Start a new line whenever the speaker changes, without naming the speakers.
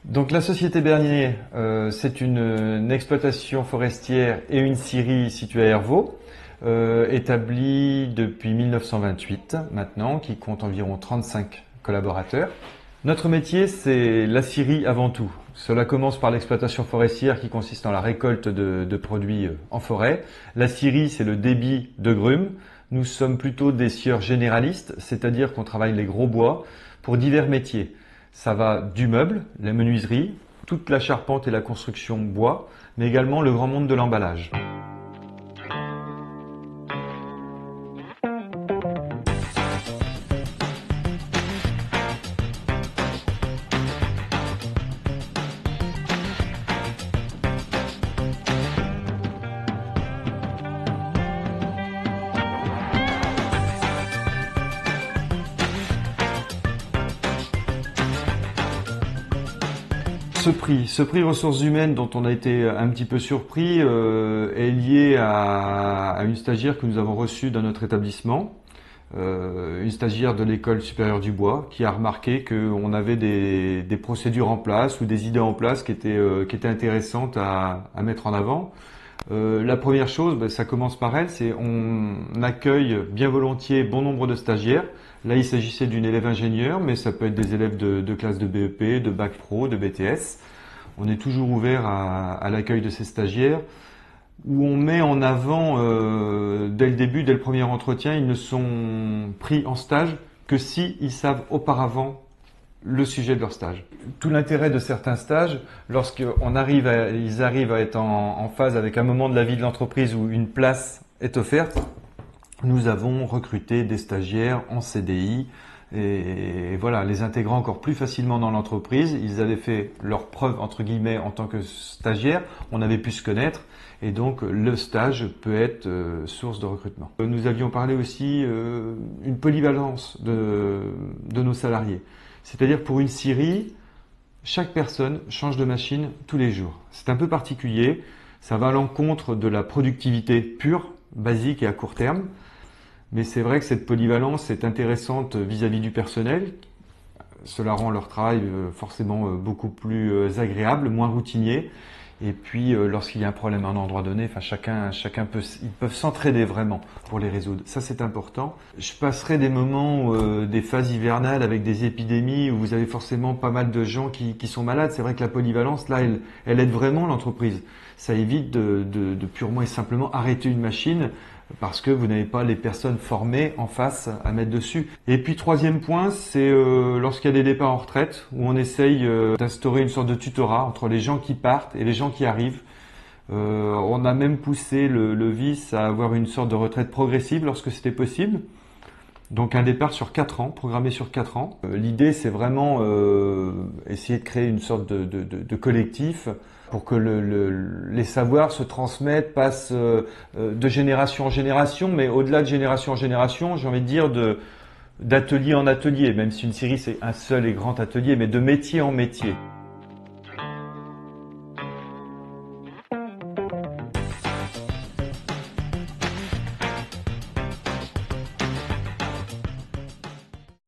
Donc la société Bernier, c'est une exploitation forestière et une scierie située à Hervaux, établie depuis 1928 maintenant, qui compte environ 35 collaborateurs. Notre métier, c'est la scierie avant tout. Cela commence par l'exploitation forestière qui consiste en la récolte de produits en forêt. La scierie, c'est le débit de grumes. Nous sommes plutôt des scieurs généralistes, c'est-à-dire qu'on travaille les gros bois pour divers métiers. Ça va du meuble, la menuiserie, toute la charpente et la construction bois, mais également le grand monde de l'emballage. Ce prix ressources humaines dont on a été un petit peu surpris est lié à une stagiaire que nous avons reçue dans notre établissement, une stagiaire de l'école supérieure du bois qui a remarqué qu'on avait des procédures en place ou des idées en place qui étaient intéressantes à mettre en avant. La première chose, ça commence par elle, c'est on accueille bien volontiers bon nombre de stagiaires. Là, il s'agissait d'une élève ingénieur, mais ça peut être des élèves de classe de BEP, de bac pro, de BTS. On est toujours ouvert à l'accueil de ces stagiaires, où on met en avant, dès le début, dès le premier entretien, ils ne sont pris en stage que si ils savent auparavant le sujet de leur stage. Tout l'intérêt de certains stages, lorsqu'ils arrivent à être en phase avec un moment de la vie de l'entreprise où une place est offerte, nous avons recruté des stagiaires en CDI et voilà, les intégrant encore plus facilement dans l'entreprise. Ils avaient fait leur preuve entre guillemets en tant que stagiaires, on avait pu se connaître et donc le stage peut être source de recrutement. Nous avions parlé aussi une polyvalence de nos salariés. C'est-à-dire pour une scierie, chaque personne change de machine tous les jours. C'est un peu particulier, ça va à l'encontre de la productivité pure, basique et à court terme. Mais c'est vrai que cette polyvalence est intéressante vis-à-vis du personnel. Cela rend leur travail forcément beaucoup plus agréable, moins routinier. Et puis, lorsqu'il y a un problème à un endroit donné, ils peuvent s'entraider vraiment pour les résoudre. Ça, c'est important. Je passerai des moments, des phases hivernales avec des épidémies où vous avez forcément pas mal de gens qui sont malades. C'est vrai que la polyvalence, là, elle aide vraiment l'entreprise. Ça évite de purement et simplement arrêter une machine parce que vous n'avez pas les personnes formées en face à mettre dessus. Et puis troisième point, c'est lorsqu'il y a des départs en retraite, où on essaye d'instaurer une sorte de tutorat entre les gens qui partent et les gens qui arrivent. On a même poussé le vice à avoir une sorte de retraite progressive lorsque c'était possible. Donc un départ sur 4 ans, programmé sur 4 ans. L'idée, c'est vraiment essayer de créer une sorte de collectif pour que les savoirs se transmettent, passent de génération en génération, mais au-delà de génération en génération, j'ai envie de dire d'atelier en atelier, même si une scierie c'est un seul et grand atelier, mais de métier en métier.